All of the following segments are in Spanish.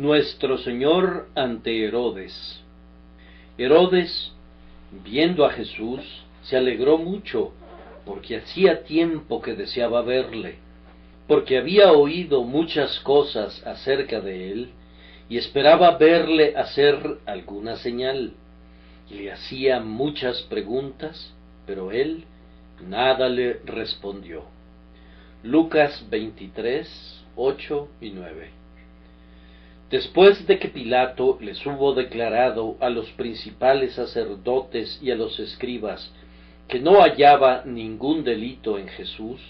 Nuestro Señor ante Herodes. Herodes, viendo a Jesús, se alegró mucho, porque hacía tiempo que deseaba verle, porque había oído muchas cosas acerca de él, y esperaba verle hacer alguna señal. Y le hacía muchas preguntas, pero él nada le respondió. Lucas 23, 8 y 9. Después de que Pilato les hubo declarado a los principales sacerdotes y a los escribas que no hallaba ningún delito en Jesús,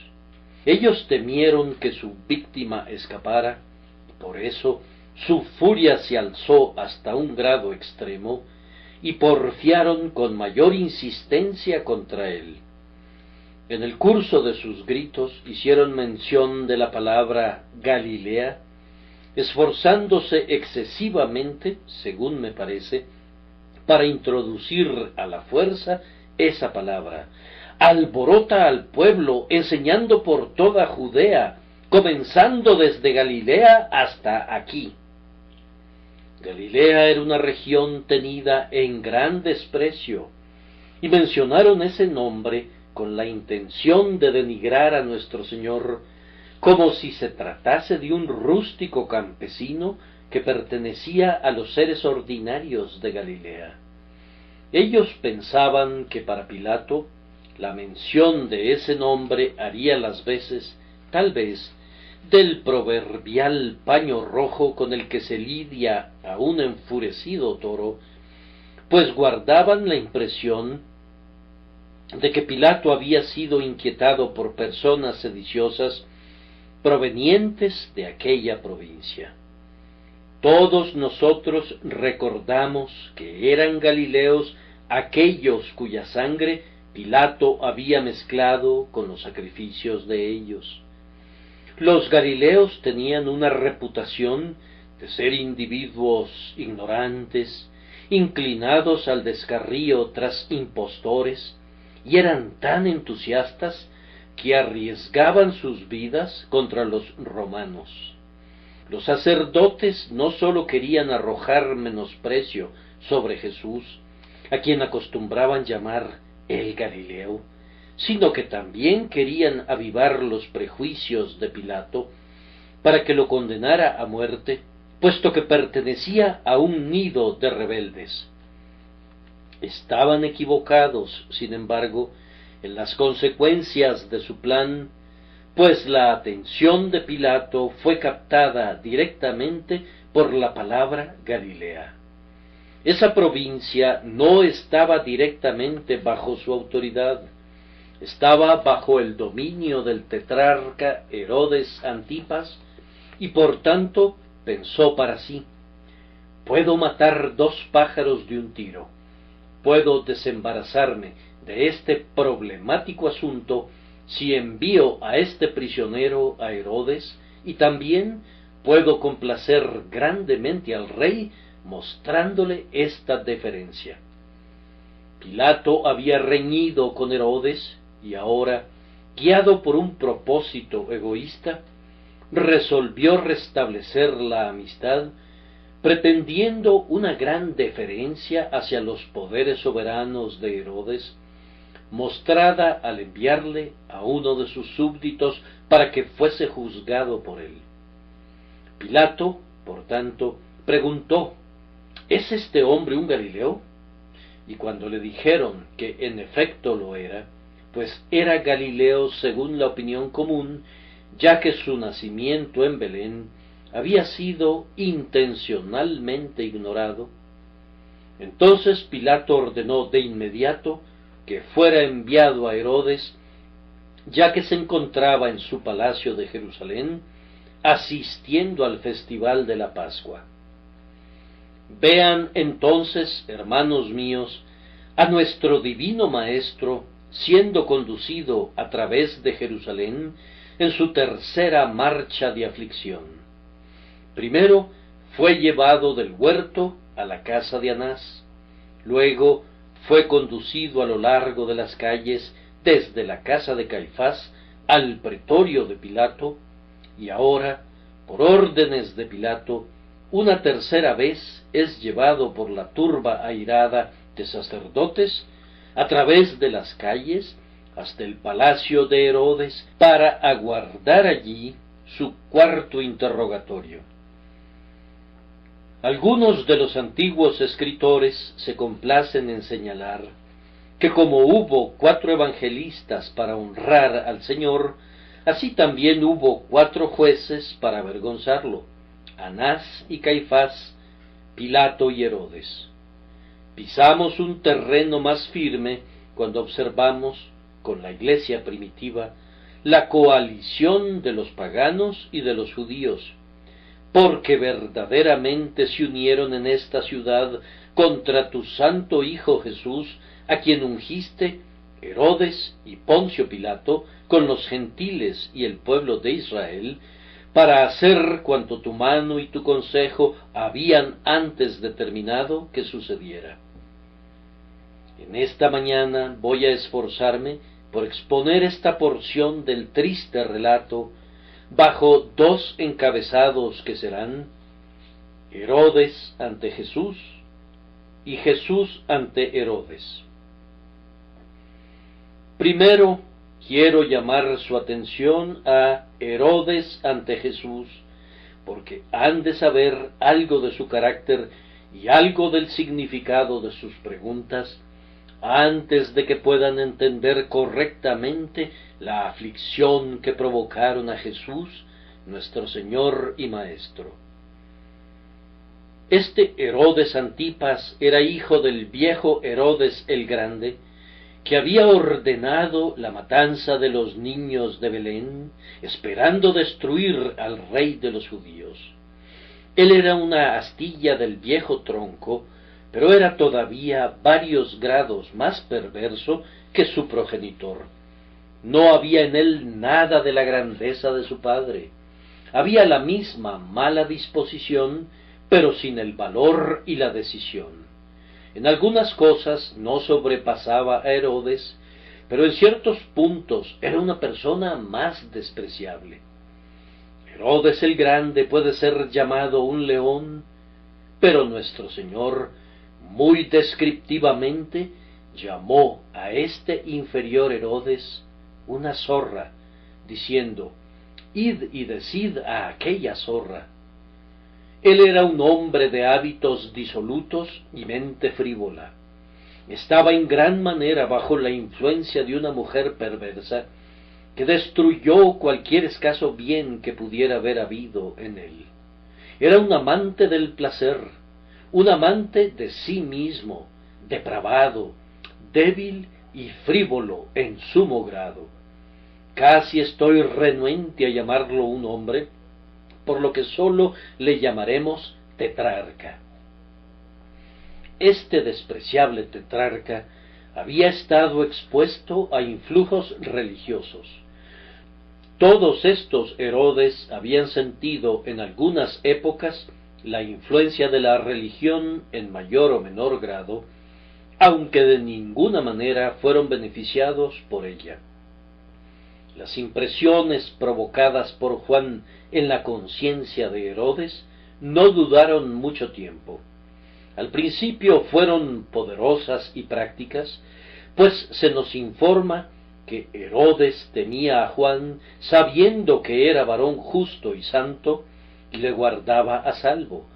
ellos temieron que su víctima escapara, y por eso su furia se alzó hasta un grado extremo, y porfiaron con mayor insistencia contra él. En el curso de sus gritos hicieron mención de la palabra Galilea, esforzándose excesivamente, según me parece, para introducir a la fuerza esa palabra. Alborota al pueblo, enseñando por toda Judea, comenzando desde Galilea hasta aquí. Galilea era una región tenida en gran desprecio, y mencionaron ese nombre con la intención de denigrar a nuestro Señor, como si se tratase de un rústico campesino que pertenecía a los seres ordinarios de Galilea. Ellos pensaban que para Pilato la mención de ese nombre haría las veces, tal vez, del proverbial paño rojo con el que se lidia a un enfurecido toro, pues guardaban la impresión de que Pilato había sido inquietado por personas sediciosas provenientes de aquella provincia. Todos nosotros recordamos que eran galileos aquellos cuya sangre Pilato había mezclado con los sacrificios de ellos. Los galileos tenían una reputación de ser individuos ignorantes, inclinados al descarrío tras impostores, y eran tan entusiastas que arriesgaban sus vidas contra los romanos. Los sacerdotes no sólo querían arrojar menosprecio sobre Jesús, a quien acostumbraban llamar el Galileo, sino que también querían avivar los prejuicios de Pilato para que lo condenara a muerte, puesto que pertenecía a un nido de rebeldes. Estaban equivocados, sin embargo, en las consecuencias de su plan, pues la atención de Pilato fue captada directamente por la palabra Galilea. Esa provincia no estaba directamente bajo su autoridad, estaba bajo el dominio del tetrarca Herodes Antipas, y por tanto pensó para sí: puedo matar 2 pájaros de un tiro, puedo desembarazarme de este problemático asunto si envío a este prisionero a Herodes, y también puedo complacer grandemente al rey mostrándole esta deferencia. Pilato había reñido con Herodes y ahora, guiado por un propósito egoísta, resolvió restablecer la amistad, pretendiendo una gran deferencia hacia los poderes soberanos de Herodes, mostrada al enviarle a uno de sus súbditos para que fuese juzgado por él. Pilato, por tanto, preguntó: ¿es este hombre un Galileo? Y cuando le dijeron que en efecto lo era, pues era Galileo según la opinión común, ya que su nacimiento en Belén había sido intencionalmente ignorado, entonces Pilato ordenó de inmediato que fuera enviado a Herodes, ya que se encontraba en su palacio de Jerusalén, asistiendo al festival de la Pascua. Vean entonces, hermanos míos, a nuestro divino Maestro siendo conducido a través de Jerusalén en su tercera marcha de aflicción. Primero fue llevado del huerto a la casa de Anás, luego fue conducido a lo largo de las calles desde la casa de Caifás al pretorio de Pilato, y ahora, por órdenes de Pilato, una tercera vez es llevado por la turba airada de sacerdotes a través de las calles hasta el palacio de Herodes para aguardar allí su cuarto interrogatorio. Algunos de los antiguos escritores se complacen en señalar que como hubo 4 evangelistas para honrar al Señor, así también hubo 4 jueces para avergonzarlo: Anás y Caifás, Pilato y Herodes. Pisamos un terreno más firme cuando observamos, con la iglesia primitiva, la coalición de los paganos y de los judíos, porque verdaderamente se unieron en esta ciudad contra tu santo Hijo Jesús, a quien ungiste, Herodes y Poncio Pilato, con los gentiles y el pueblo de Israel, para hacer cuanto tu mano y tu consejo habían antes determinado que sucediera. En esta mañana voy a esforzarme por exponer esta porción del triste relato bajo 2 encabezados que serán: Herodes ante Jesús y Jesús ante Herodes. Primero, quiero llamar su atención a Herodes ante Jesús, porque han de saber algo de su carácter y algo del significado de sus preguntas, antes de que puedan entender correctamente la aflicción que provocaron a Jesús, nuestro Señor y Maestro. Este Herodes Antipas era hijo del viejo Herodes el Grande, que había ordenado la matanza de los niños de Belén, esperando destruir al rey de los judíos. Él era una astilla del viejo tronco, pero era todavía varios grados más perverso que su progenitor. No había en él nada de la grandeza de su padre. Había la misma mala disposición, pero sin el valor y la decisión. En algunas cosas no sobrepasaba a Herodes, pero en ciertos puntos era una persona más despreciable. Herodes el Grande puede ser llamado un león, pero nuestro Señor muy descriptivamente llamó a este inferior Herodes una zorra, diciendo: id y decid a aquella zorra. Él era un hombre de hábitos disolutos y mente frívola. Estaba en gran manera bajo la influencia de una mujer perversa que destruyó cualquier escaso bien que pudiera haber habido en él. Era un amante del placer, un amante de sí mismo, depravado, débil y frívolo en sumo grado. Casi estoy renuente a llamarlo un hombre, por lo que sólo le llamaremos tetrarca. Este despreciable tetrarca había estado expuesto a influjos religiosos. Todos estos Herodes habían sentido en algunas épocas la influencia de la religión en mayor o menor grado, aunque de ninguna manera fueron beneficiados por ella. Las impresiones provocadas por Juan en la conciencia de Herodes no dudaron mucho tiempo. Al principio fueron poderosas y prácticas, pues se nos informa que Herodes temía a Juan sabiendo que era varón justo y santo, y le guardaba a salvo,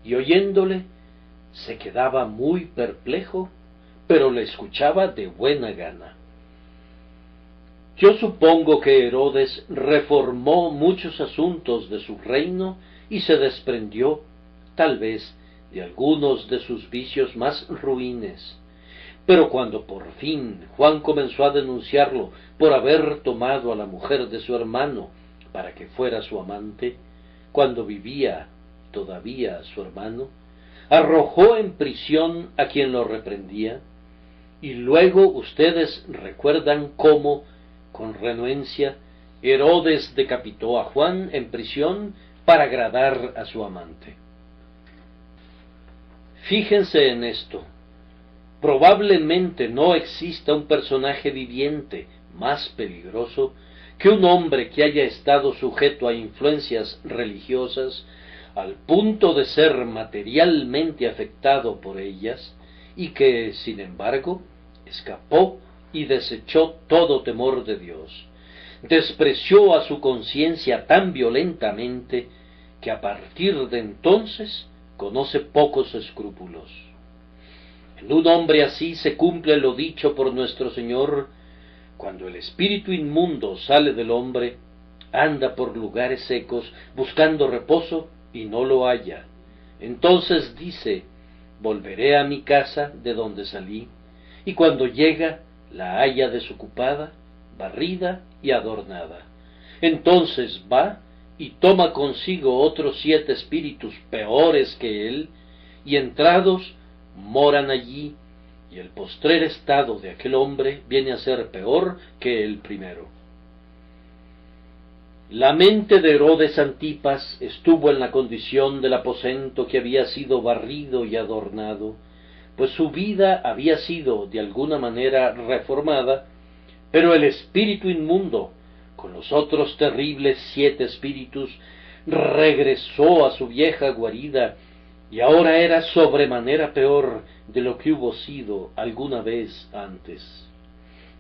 y oyéndole se quedaba muy perplejo, pero le escuchaba de buena gana. Yo supongo que Herodes reformó muchos asuntos de su reino y se desprendió, tal vez, de algunos de sus vicios más ruines. Pero cuando por fin Juan comenzó a denunciarlo por haber tomado a la mujer de su hermano para que fuera su amante, cuando vivía todavía su hermano, arrojó en prisión a quien lo reprendía, y luego ustedes recuerdan cómo, con renuencia, Herodes decapitó a Juan en prisión para agradar a su amante. Fíjense en esto. Probablemente no exista un personaje viviente más peligroso que un hombre que haya estado sujeto a influencias religiosas, al punto de ser materialmente afectado por ellas, y que, sin embargo, escapó y desechó todo temor de Dios. Despreció a su conciencia tan violentamente que a partir de entonces conoce pocos escrúpulos. En un hombre así se cumple lo dicho por nuestro Señor: cuando el espíritu inmundo sale del hombre, anda por lugares secos buscando reposo y no lo halla. Entonces dice: volveré a mi casa de donde salí, y cuando llega la halla desocupada, barrida y adornada. Entonces va y toma consigo otros 7 espíritus peores que él, y entrados moran allí, y el postrer estado de aquel hombre viene a ser peor que el primero. La mente de Herodes Antipas estuvo en la condición del aposento que había sido barrido y adornado, pues su vida había sido de alguna manera reformada, pero el espíritu inmundo, con los otros terribles 7 espíritus, regresó a su vieja guarida, y ahora era sobremanera peor de lo que hubo sido alguna vez antes.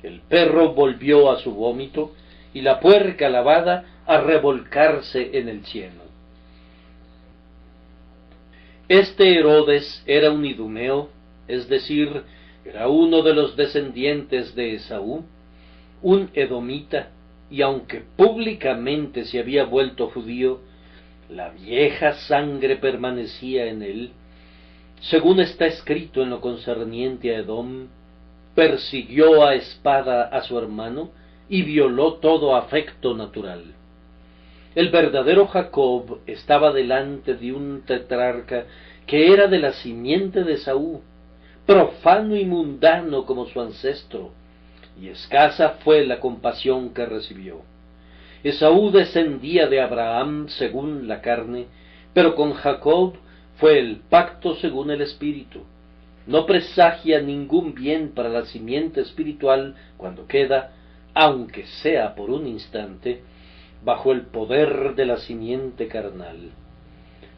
El perro volvió a su vómito, y la puerca lavada a revolcarse en el cieno. Este Herodes era un idumeo, es decir, era uno de los descendientes de Esaú, un edomita, y aunque públicamente se había vuelto judío, la vieja sangre permanecía en él. Según está escrito en lo concerniente a Edom, persiguió a espada a su hermano y violó todo afecto natural. El verdadero Jacob estaba delante de un tetrarca que era de la simiente de Esaú, profano y mundano como su ancestro, y escasa fue la compasión que recibió. Esaú descendía de Abraham según la carne, pero con Jacob fue el pacto según el espíritu. No presagia ningún bien para la simiente espiritual cuando queda, aunque sea por un instante, bajo el poder de la simiente carnal.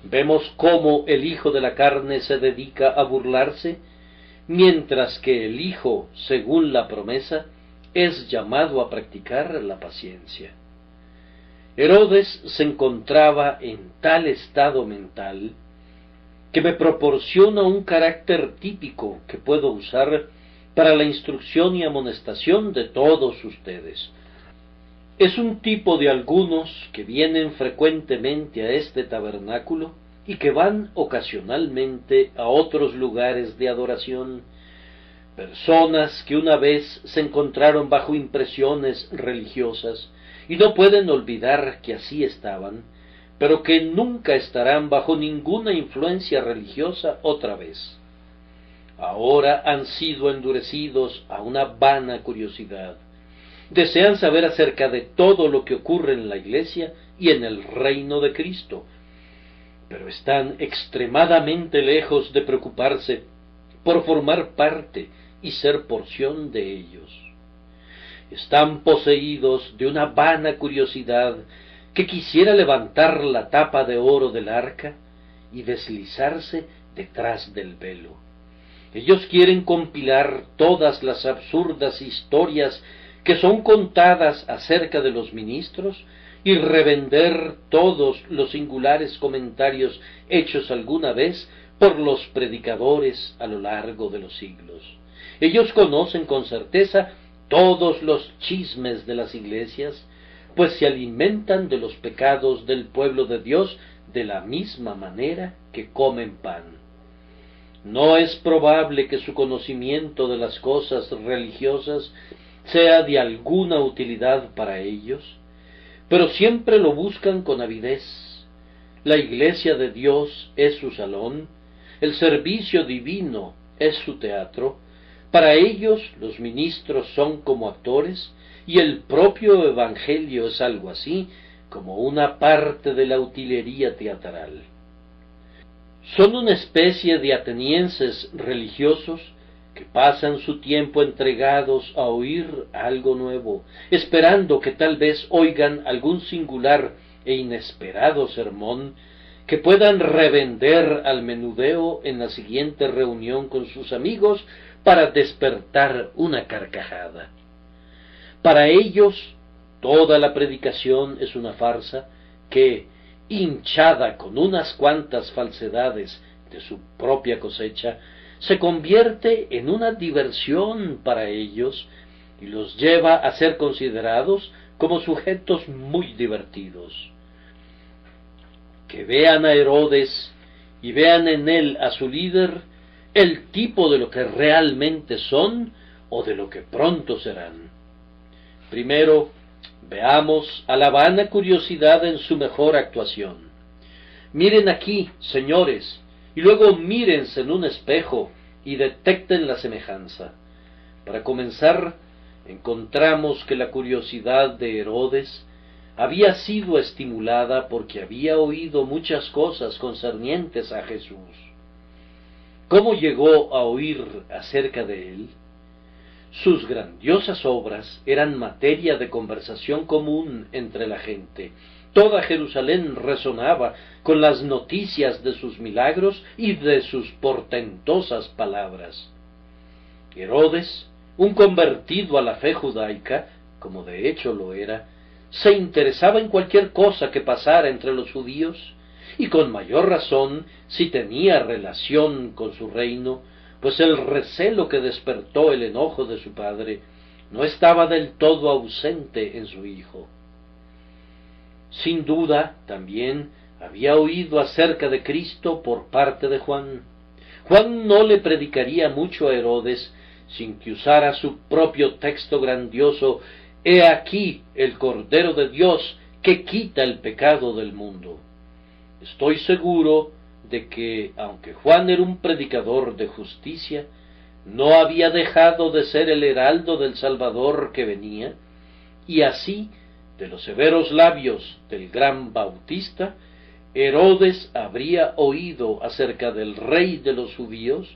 Vemos cómo el hijo de la carne se dedica a burlarse, mientras que el hijo, según la promesa, es llamado a practicar la paciencia. Herodes se encontraba en tal estado mental que me proporciona un carácter típico que puedo usar para la instrucción y amonestación de todos ustedes. Es un tipo de algunos que vienen frecuentemente a este tabernáculo y que van ocasionalmente a otros lugares de adoración, personas que una vez se encontraron bajo impresiones religiosas y no pueden olvidar que así estaban, pero que nunca estarán bajo ninguna influencia religiosa otra vez. Ahora han sido endurecidos a una vana curiosidad. Desean saber acerca de todo lo que ocurre en la Iglesia y en el reino de Cristo, pero están extremadamente lejos de preocuparse por formar parte y ser porción de ellos. Están poseídos de una vana curiosidad que quisiera levantar la tapa de oro del arca y deslizarse detrás del velo. Ellos quieren compilar todas las absurdas historias que son contadas acerca de los ministros y revender todos los singulares comentarios hechos alguna vez por los predicadores a lo largo de los siglos. Ellos conocen con certeza todos los chismes de las iglesias, pues se alimentan de los pecados del pueblo de Dios de la misma manera que comen pan. No es probable que su conocimiento de las cosas religiosas sea de alguna utilidad para ellos, pero siempre lo buscan con avidez. La iglesia de Dios es su salón, el servicio divino es su teatro. Para ellos los ministros son como actores, y el propio evangelio es algo así como una parte de la utilería teatral. Son una especie de atenienses religiosos que pasan su tiempo entregados a oír algo nuevo, esperando que tal vez oigan algún singular e inesperado sermón que puedan revender al menudeo en la siguiente reunión con sus amigos para despertar una carcajada. Para ellos, toda la predicación es una farsa que, hinchada con unas cuantas falsedades de su propia cosecha, se convierte en una diversión para ellos y los lleva a ser considerados como sujetos muy divertidos. Que vean a Herodes y vean en él a su líder el tipo de lo que realmente son o de lo que pronto serán. Primero, veamos a la vana curiosidad en su mejor actuación. Miren aquí, señores, y luego mírense en un espejo y detecten la semejanza. Para comenzar, encontramos que la curiosidad de Herodes había sido estimulada porque había oído muchas cosas concernientes a Jesús. ¿Cómo llegó a oír acerca de él? Sus grandiosas obras eran materia de conversación común entre la gente. Toda Jerusalén resonaba con las noticias de sus milagros y de sus portentosas palabras. Herodes, un convertido a la fe judaica, como de hecho lo era, se interesaba en cualquier cosa que pasara entre los judíos, y con mayor razón si tenía relación con su reino, pues el recelo que despertó el enojo de su padre no estaba del todo ausente en su hijo. Sin duda, también había oído acerca de Cristo por parte de Juan. Juan no le predicaría mucho a Herodes sin que usara su propio texto grandioso: «He aquí el Cordero de Dios que quita el pecado del mundo». Estoy seguro de que, aunque Juan era un predicador de justicia, no había dejado de ser el heraldo del Salvador que venía, y así, de los severos labios del gran Bautista, Herodes habría oído acerca del rey de los judíos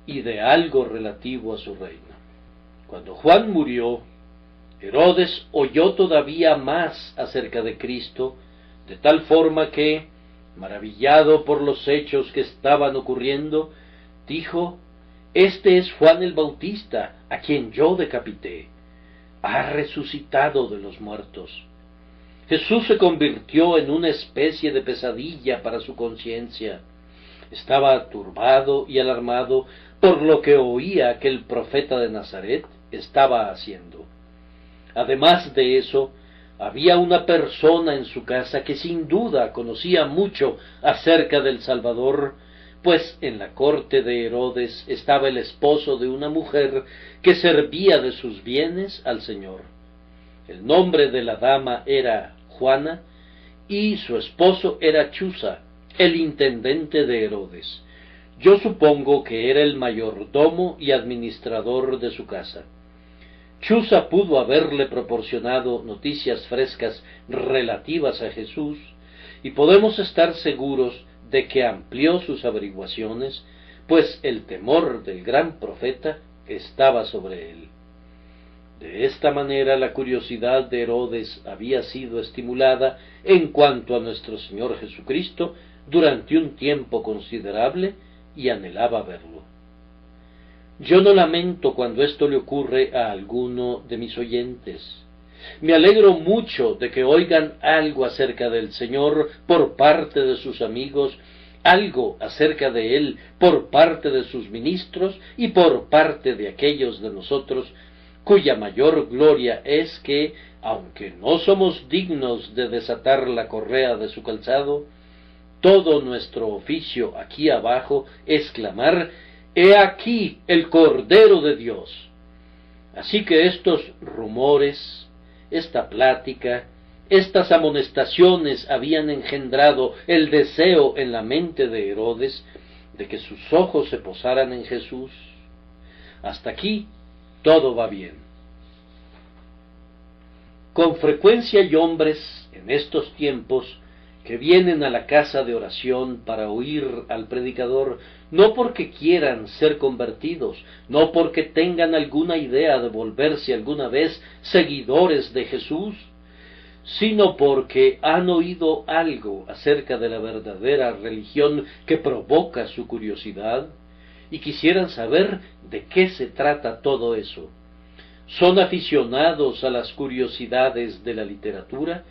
y de algo relativo a su reino. Cuando Juan murió, Herodes oyó todavía más acerca de Cristo, de tal forma que, maravillado por los hechos que estaban ocurriendo, dijo: «Este es Juan el Bautista, a quien yo decapité. Ha resucitado de los muertos». Jesús se convirtió en una especie de pesadilla para su conciencia. Estaba turbado y alarmado por lo que oía que el profeta de Nazaret estaba haciendo. Además de eso, había una persona en su casa que sin duda conocía mucho acerca del Salvador, pues en la corte de Herodes estaba el esposo de una mujer que servía de sus bienes al Señor. El nombre de la dama era Juana, y su esposo era Chuza, el intendente de Herodes. Yo supongo que era el mayordomo y administrador de su casa. Chuza pudo haberle proporcionado noticias frescas relativas a Jesús, y podemos estar seguros de que amplió sus averiguaciones, pues el temor del gran profeta estaba sobre él. De esta manera la curiosidad de Herodes había sido estimulada en cuanto a nuestro Señor Jesucristo durante un tiempo considerable, y anhelaba verlo. Yo no lamento cuando esto le ocurre a alguno de mis oyentes. Me alegro mucho de que oigan algo acerca del Señor por parte de sus amigos, algo acerca de Él por parte de sus ministros y por parte de aquellos de nosotros cuya mayor gloria es que, aunque no somos dignos de desatar la correa de su calzado, todo nuestro oficio aquí abajo es clamar: «He aquí el Cordero de Dios». Así que estos rumores, esta plática, estas amonestaciones habían engendrado el deseo en la mente de Herodes de que sus ojos se posaran en Jesús. Hasta aquí todo va bien. Con frecuencia hay hombres en estos tiempos que vienen a la casa de oración para oír al predicador, no porque quieran ser convertidos, no porque tengan alguna idea de volverse alguna vez seguidores de Jesús, sino porque han oído algo acerca de la verdadera religión que provoca su curiosidad y quisieran saber de qué se trata todo eso. Son aficionados a las curiosidades de la literatura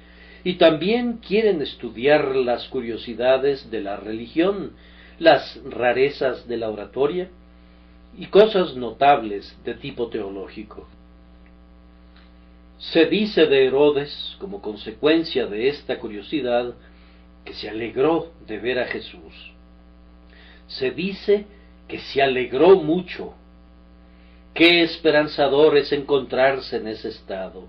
y también quieren estudiar las curiosidades de la religión, las rarezas de la oratoria y cosas notables de tipo teológico. Se dice de Herodes, como consecuencia de esta curiosidad, que se alegró de ver a Jesús. Se dice que se alegró mucho. Qué esperanzador es encontrarse en ese estado.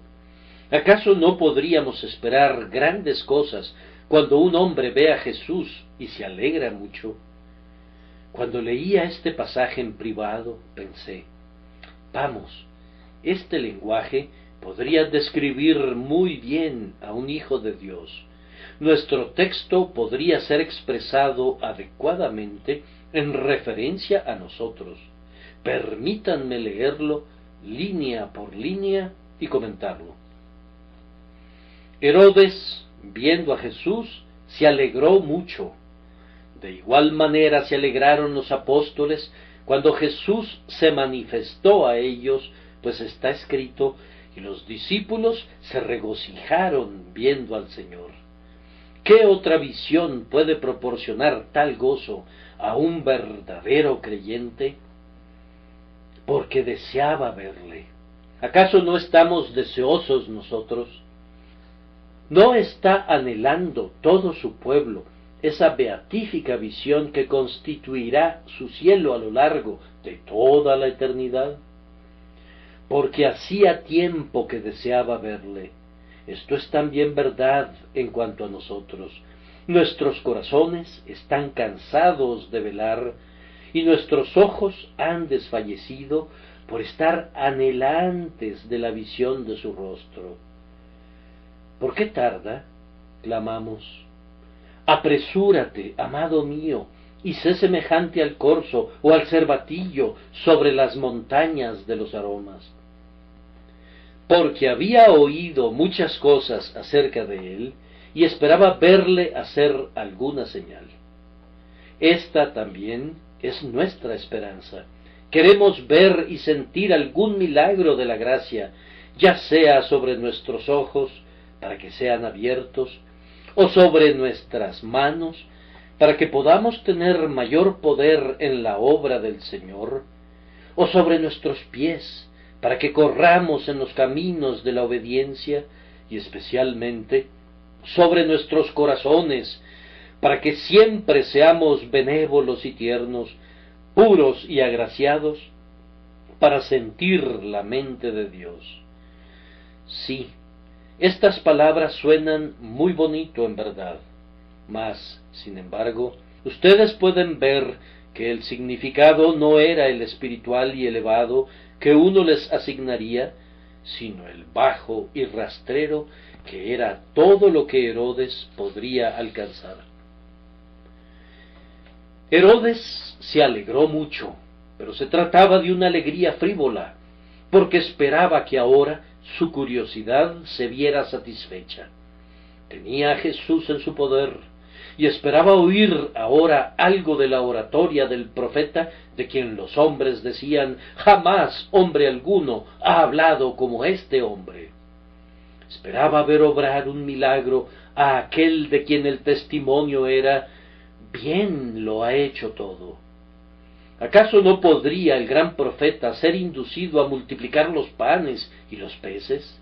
¿Acaso no podríamos esperar grandes cosas cuando un hombre ve a Jesús y se alegra mucho? Cuando leía este pasaje en privado, pensé, vamos, este lenguaje podría describir muy bien a un hijo de Dios. Nuestro texto podría ser expresado adecuadamente en referencia a nosotros. Permítanme leerlo línea por línea y comentarlo. Herodes, viendo a Jesús, se alegró mucho. De igual manera se alegraron los apóstoles cuando Jesús se manifestó a ellos, pues está escrito, y los discípulos se regocijaron viendo al Señor. ¿Qué otra visión puede proporcionar tal gozo a un verdadero creyente? Porque deseaba verle. ¿Acaso no estamos deseosos nosotros? ¿No está anhelando todo su pueblo esa beatífica visión que constituirá su cielo a lo largo de toda la eternidad? Porque hacía tiempo que deseaba verle. Esto es también verdad en cuanto a nosotros. Nuestros corazones están cansados de velar y nuestros ojos han desfallecido por estar anhelantes de la visión de su rostro. ¿Por qué tarda?, clamamos. Apresúrate, amado mío, y sé semejante al corzo o al cervatillo sobre las montañas de los aromas. Porque había oído muchas cosas acerca de él y esperaba verle hacer alguna señal. Esta también es nuestra esperanza. Queremos ver y sentir algún milagro de la gracia, ya sea sobre nuestros ojos, para que sean abiertos, o sobre nuestras manos, para que podamos tener mayor poder en la obra del Señor, o sobre nuestros pies, para que corramos en los caminos de la obediencia, y especialmente sobre nuestros corazones, para que siempre seamos benévolos y tiernos, puros y agraciados, para sentir la mente de Dios. Sí, estas palabras suenan muy bonito en verdad, mas, sin embargo, ustedes pueden ver que el significado no era el espiritual y elevado que uno les asignaría, sino el bajo y rastrero que era todo lo que Herodes podría alcanzar. Herodes se alegró mucho, pero se trataba de una alegría frívola, porque esperaba que ahora su curiosidad se viera satisfecha. Tenía a Jesús en su poder, y esperaba oír ahora algo de la oratoria del profeta, de quien los hombres decían, jamás hombre alguno ha hablado como este hombre. Esperaba ver obrar un milagro a aquel de quien el testimonio era, bien lo ha hecho todo. ¿Acaso no podría el gran profeta ser inducido a multiplicar los panes y los peces?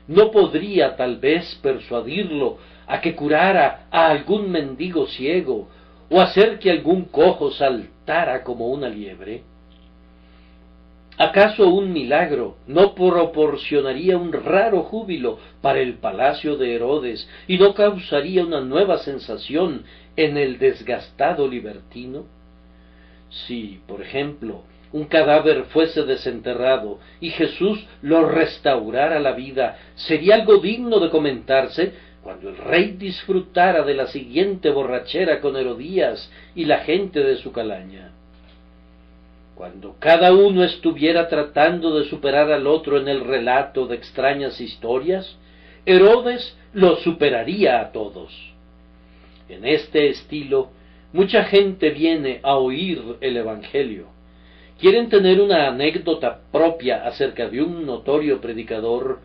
¿No podría tal vez persuadirlo a que curara a algún mendigo ciego, o hacer que algún cojo saltara como una liebre? ¿Acaso un milagro no proporcionaría un raro júbilo para el palacio de Herodes y no causaría una nueva sensación en el desgastado libertino? Si, por ejemplo, un cadáver fuese desenterrado y Jesús lo restaurara a la vida, sería algo digno de comentarse cuando el rey disfrutara de la siguiente borrachera con Herodías y la gente de su calaña. Cuando cada uno estuviera tratando de superar al otro en el relato de extrañas historias, Herodes los superaría a todos. En este estilo, mucha gente viene a oír el Evangelio. Quieren tener una anécdota propia acerca de un notorio predicador,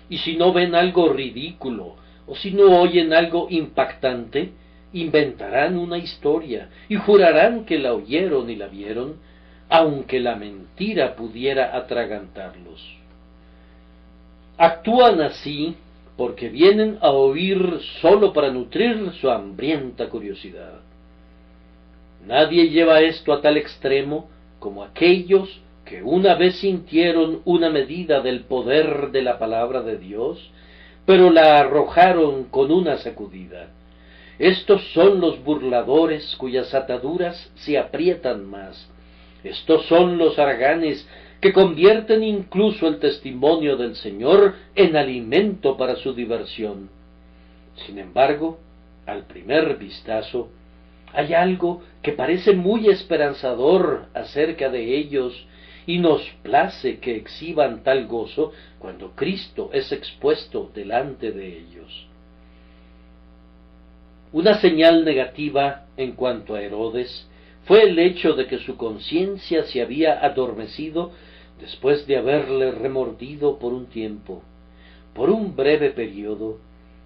y si no ven algo ridículo, o si no oyen algo impactante, inventarán una historia, y jurarán que la oyeron y la vieron, aunque la mentira pudiera atragantarlos. Actúan así porque vienen a oír sólo para nutrir su hambrienta curiosidad. Nadie lleva esto a tal extremo como aquellos que una vez sintieron una medida del poder de la palabra de Dios, pero la arrojaron con una sacudida. Estos son los burladores cuyas ataduras se aprietan más. Estos son los haraganes que convierten incluso el testimonio del Señor en alimento para su diversión. Sin embargo, al primer vistazo, hay algo que parece muy esperanzador acerca de ellos, y nos place que exhiban tal gozo cuando Cristo es expuesto delante de ellos. Una señal negativa en cuanto a Herodes fue el hecho de que su conciencia se había adormecido después de haberle remordido por un tiempo. Por un breve periodo,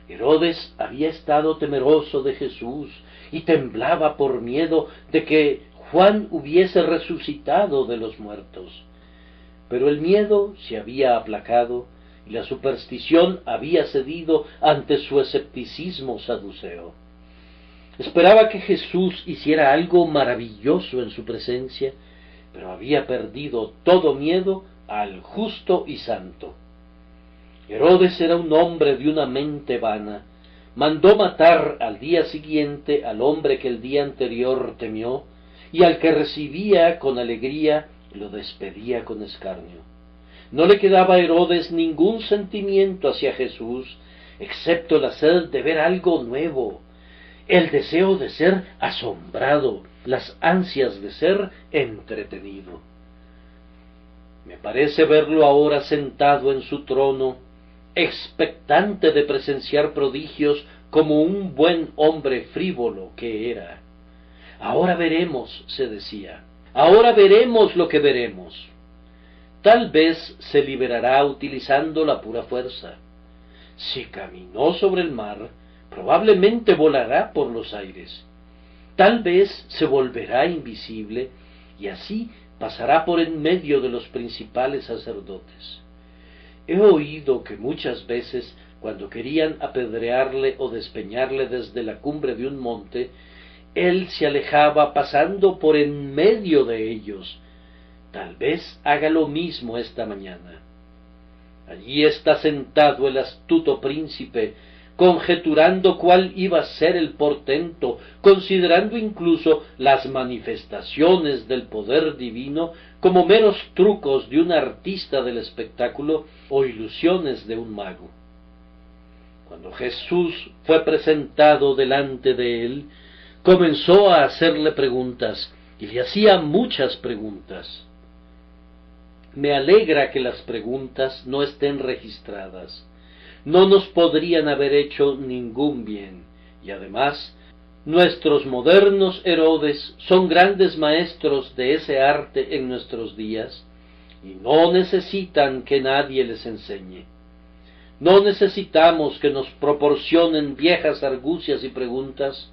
Herodes había estado temeroso de Jesús y temblaba por miedo de que Juan hubiese resucitado de los muertos. Pero el miedo se había aplacado y la superstición había cedido ante su escepticismo saduceo. Esperaba que Jesús hiciera algo maravilloso en su presencia, pero había perdido todo miedo al justo y santo. Herodes era un hombre de una mente vana. Mandó matar al día siguiente al hombre que el día anterior temió, y al que recibía con alegría lo despedía con escarnio. No le quedaba a Herodes ningún sentimiento hacia Jesús, excepto la sed de ver algo nuevo, el deseo de ser asombrado, las ansias de ser entretenido. Me parece verlo ahora sentado en su trono, expectante de presenciar prodigios como un buen hombre frívolo que era. Ahora veremos, se decía, ahora veremos lo que veremos. Tal vez se liberará utilizando la pura fuerza. Si caminó sobre el mar, probablemente volará por los aires. Tal vez se volverá invisible y así pasará por en medio de los principales sacerdotes. He oído que muchas veces, cuando querían apedrearle o despeñarle desde la cumbre de un monte, él se alejaba pasando por en medio de ellos. Tal vez haga lo mismo esta mañana. Allí está sentado el astuto príncipe, conjeturando cuál iba a ser el portento, considerando incluso las manifestaciones del poder divino como meros trucos de un artista del espectáculo o ilusiones de un mago. Cuando Jesús fue presentado delante de él, comenzó a hacerle preguntas, y le hacía muchas preguntas. Me alegra que las preguntas no estén registradas. No nos podrían haber hecho ningún bien, y además, nuestros modernos Herodes son grandes maestros de ese arte en nuestros días, y no necesitan que nadie les enseñe. No necesitamos que nos proporcionen viejas argucias y preguntas,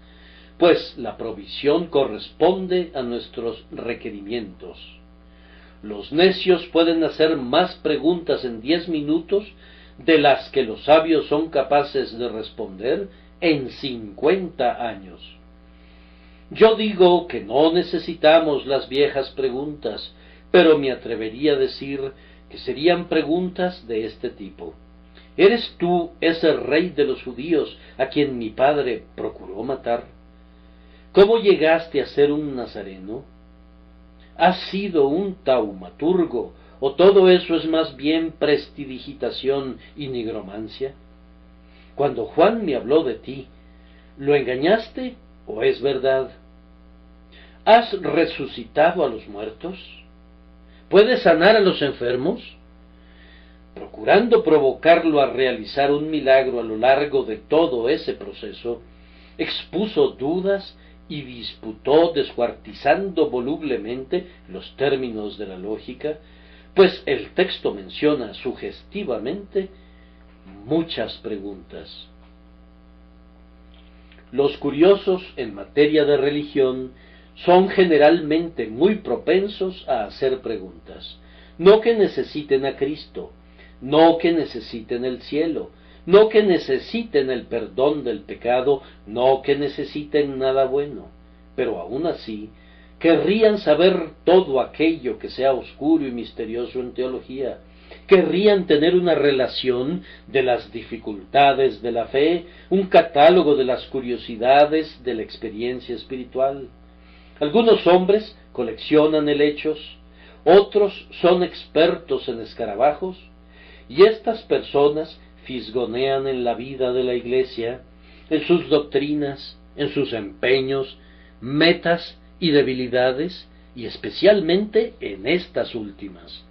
pues la provisión corresponde a nuestros requerimientos. Los necios pueden hacer más preguntas en 10 minutos de las que los sabios son capaces de responder en 50 años. Yo digo que no necesitamos las viejas preguntas, pero me atrevería a decir que serían preguntas de este tipo. ¿Eres tú ese rey de los judíos a quien mi padre procuró matar? ¿Cómo llegaste a ser un nazareno? ¿Has sido un taumaturgo, o todo eso es más bien prestidigitación y nigromancia? Cuando Juan me habló de ti, ¿lo engañaste o es verdad? ¿Has resucitado a los muertos? ¿Puedes sanar a los enfermos? procurando provocarlo a realizar un milagro a lo largo de todo ese proceso, expuso dudas y disputó descuartizando volublemente los términos de la lógica, pues el texto menciona sugestivamente muchas preguntas. Los curiosos en materia de religión son generalmente muy propensos a hacer preguntas, no que necesiten a Cristo, no que necesiten el cielo, no que necesiten el perdón del pecado, no que necesiten nada bueno, pero aún así querrían saber todo aquello que sea oscuro y misterioso en teología, querrían tener una relación de las dificultades de la fe, un catálogo de las curiosidades de la experiencia espiritual. Algunos hombres coleccionan helechos, otros son expertos en escarabajos, y estas personas fisgonean en la vida de la Iglesia, en sus doctrinas, en sus empeños, metas y debilidades, y especialmente en estas últimas.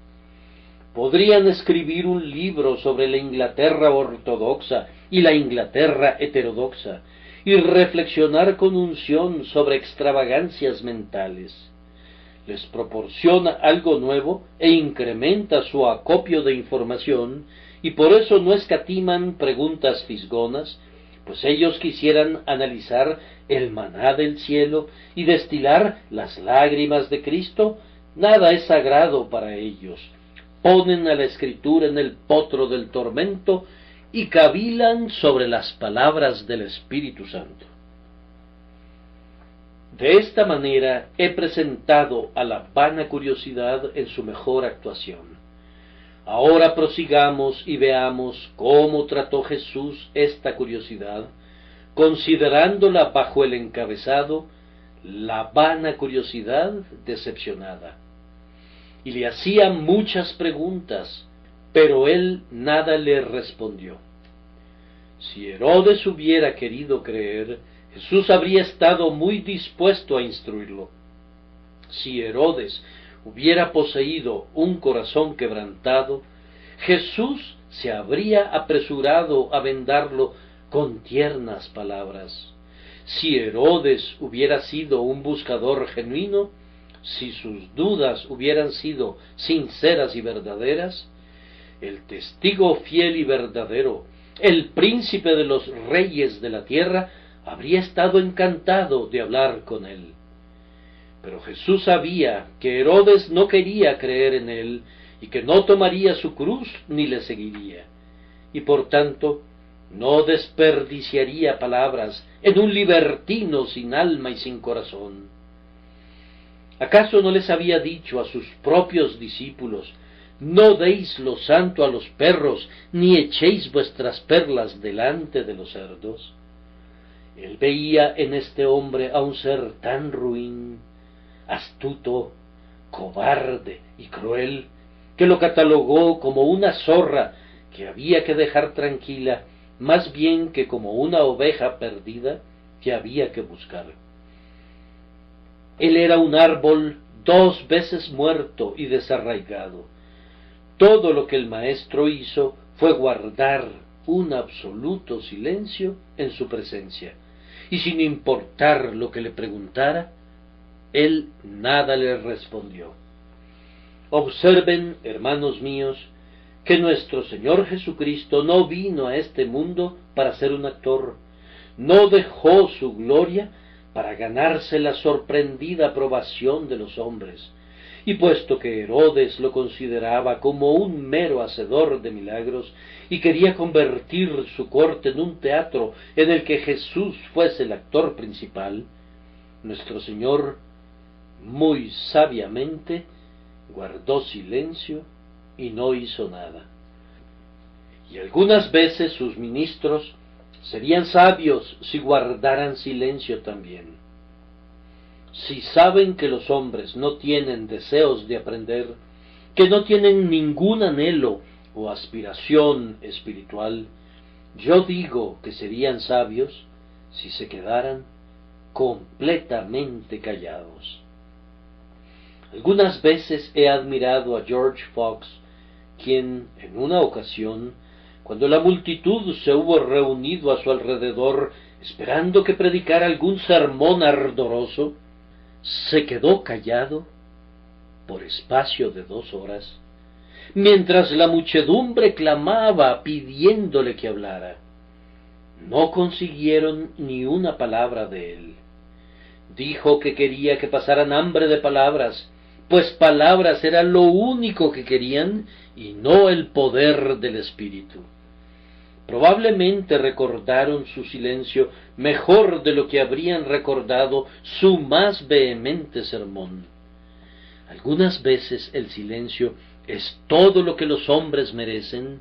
Podrían escribir un libro sobre la Inglaterra ortodoxa y la Inglaterra heterodoxa, y reflexionar con unción sobre extravagancias mentales. Les proporciona algo nuevo e incrementa su acopio de información, y por eso no escatiman preguntas fisgonas, pues ellos quisieran analizar el maná del cielo y destilar las lágrimas de Cristo. Nada es sagrado para ellos. Ponen a la Escritura en el potro del tormento y cavilan sobre las palabras del Espíritu Santo. De esta manera he presentado a la vana curiosidad en su mejor actuación. Ahora prosigamos y veamos cómo trató Jesús esta curiosidad, considerándola bajo el encabezado la vana curiosidad decepcionada. Y le hacía muchas preguntas, pero él nada le respondió. Si Herodes hubiera querido creer, Jesús habría estado muy dispuesto a instruirlo. Si Herodes hubiera poseído un corazón quebrantado, Jesús se habría apresurado a vendarlo con tiernas palabras. Si Herodes hubiera sido un buscador genuino, si sus dudas hubieran sido sinceras y verdaderas, el testigo fiel y verdadero, el príncipe de los reyes de la tierra, habría estado encantado de hablar con él. Pero Jesús sabía que Herodes no quería creer en él y que no tomaría su cruz ni le seguiría, y por tanto no desperdiciaría palabras en un libertino sin alma y sin corazón. ¿Acaso no les había dicho a sus propios discípulos: no deis lo santo a los perros, ni echéis vuestras perlas delante de los cerdos? Él veía en este hombre a un ser tan ruin, astuto, cobarde y cruel, que lo catalogó como una zorra que había que dejar tranquila, más bien que como una oveja perdida que había que buscar. Él era un árbol 2 veces muerto y desarraigado. Todo lo que el maestro hizo fue guardar un absoluto silencio en su presencia, y sin importar lo que le preguntara, él nada le respondió. Observen, hermanos míos, que nuestro Señor Jesucristo no vino a este mundo para ser un actor, no dejó su gloria para ganarse la sorprendida aprobación de los hombres, y puesto que Herodes lo consideraba como un mero hacedor de milagros y quería convertir su corte en un teatro en el que Jesús fuese el actor principal, nuestro Señor muy sabiamente guardó silencio y no hizo nada. Y algunas veces sus ministros serían sabios si guardaran silencio también. Si saben que los hombres no tienen deseos de aprender, que no tienen ningún anhelo o aspiración espiritual, yo digo que serían sabios si se quedaran completamente callados. Algunas veces he admirado a George Fox, quien en una ocasión, cuando la multitud se hubo reunido a su alrededor, esperando que predicara algún sermón ardoroso, se quedó callado por espacio de 2 horas, mientras la muchedumbre clamaba pidiéndole que hablara. No consiguieron ni una palabra de él. Dijo que quería que pasaran hambre de palabras, pues palabras era lo único que querían y no el poder del Espíritu. Probablemente recordaron su silencio mejor de lo que habrían recordado su más vehemente sermón. Algunas veces el silencio es todo lo que los hombres merecen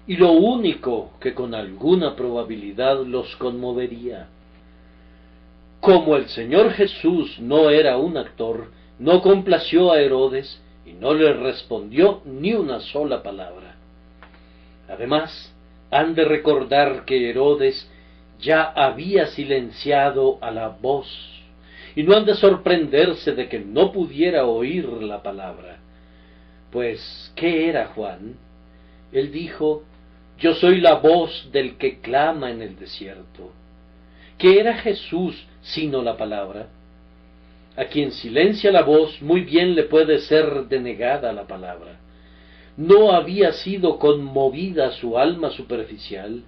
y lo único que con alguna probabilidad los conmovería. Como el Señor Jesús no era un actor, no complació a Herodes y no le respondió ni una sola palabra. Además, han de recordar que Herodes ya había silenciado a la voz, y no han de sorprenderse de que no pudiera oír la palabra. Pues, ¿qué era Juan? Él dijo: yo soy la voz del que clama en el desierto. ¿Qué era Jesús sino la palabra? A quien silencia la voz, muy bien le puede ser denegada la palabra. ¿No había sido conmovida su alma superficial?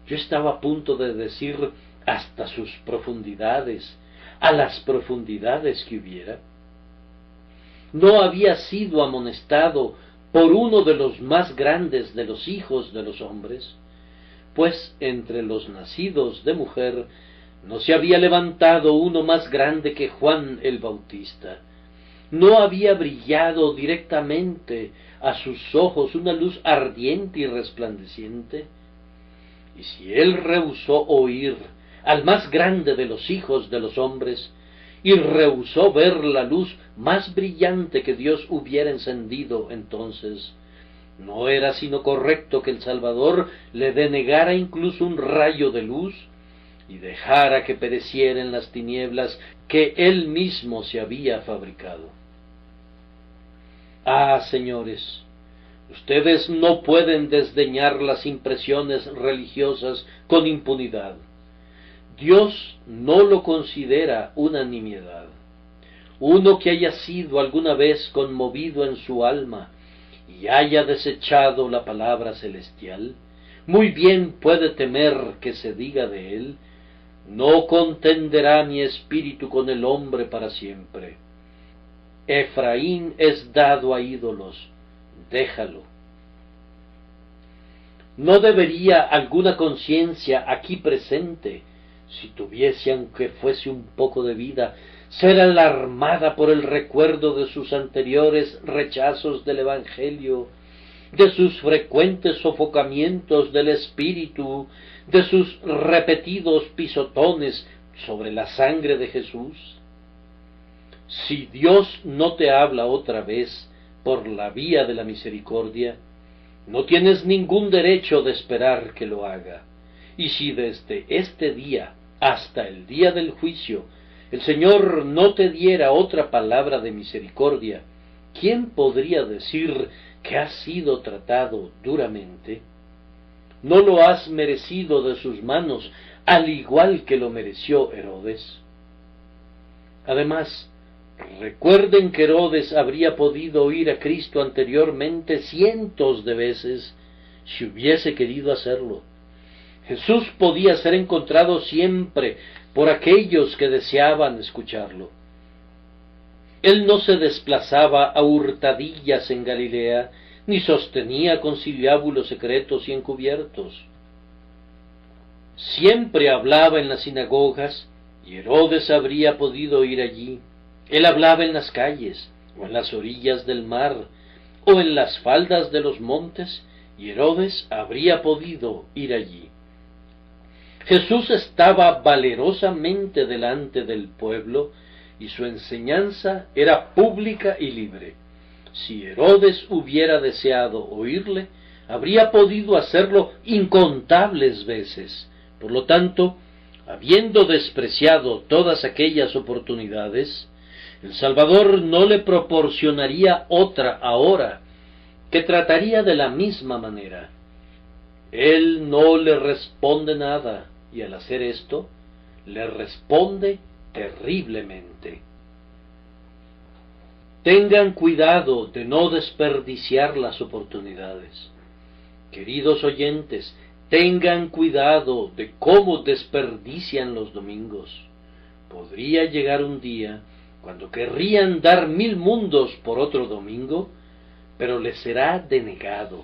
Yo estaba a punto de decir hasta sus profundidades, a las profundidades que hubiera. ¿No había sido amonestado por uno de los más grandes de los hijos de los hombres? Pues entre los nacidos de mujer no se había levantado uno más grande que Juan el Bautista. ¿No había brillado directamente a sus ojos una luz ardiente y resplandeciente? Y si él rehusó oír al más grande de los hijos de los hombres, y rehusó ver la luz más brillante que Dios hubiera encendido entonces, ¿no era sino correcto que el Salvador le denegara incluso un rayo de luz y dejara que pereciera en las tinieblas que él mismo se había fabricado? Ah, señores, ustedes no pueden desdeñar las impresiones religiosas con impunidad. Dios no lo considera una nimiedad. Uno que haya sido alguna vez conmovido en su alma y haya desechado la palabra celestial, muy bien puede temer que se diga de él: no contenderá mi espíritu con el hombre para siempre. Efraín es dado a ídolos, déjalo. ¿No debería alguna conciencia aquí presente, si tuviese aunque fuese un poco de vida, ser alarmada por el recuerdo de sus anteriores rechazos del Evangelio, de sus frecuentes sofocamientos del Espíritu, de sus repetidos pisotones sobre la sangre de Jesús? Si Dios no te habla otra vez por la vía de la misericordia, no tienes ningún derecho de esperar que lo haga. Y si desde este día hasta el día del juicio el Señor no te diera otra palabra de misericordia, ¿quién podría decir que has sido tratado duramente? ¿No lo has merecido de sus manos, al igual que lo mereció Herodes? Además, recuerden que Herodes habría podido oír a Cristo anteriormente cientos de veces si hubiese querido hacerlo. Jesús podía ser encontrado siempre por aquellos que deseaban escucharlo. Él no se desplazaba a hurtadillas en Galilea, ni sostenía conciliábulos secretos y encubiertos. Siempre hablaba en las sinagogas, y Herodes habría podido ir allí. Él hablaba en las calles, o en las orillas del mar, o en las faldas de los montes, y Herodes habría podido ir allí. Jesús estaba valerosamente delante del pueblo, y su enseñanza era pública y libre. Si Herodes hubiera deseado oírle, habría podido hacerlo incontables veces. Por lo tanto, habiendo despreciado todas aquellas oportunidades, el Salvador no le proporcionaría otra ahora, que trataría de la misma manera. Él no le responde nada, y al hacer esto, le responde terriblemente. Tengan cuidado de no desperdiciar las oportunidades. Queridos oyentes, tengan cuidado de cómo desperdician los domingos. Podría llegar un día cuando querrían dar 1000 mundos por otro domingo, pero les será denegado.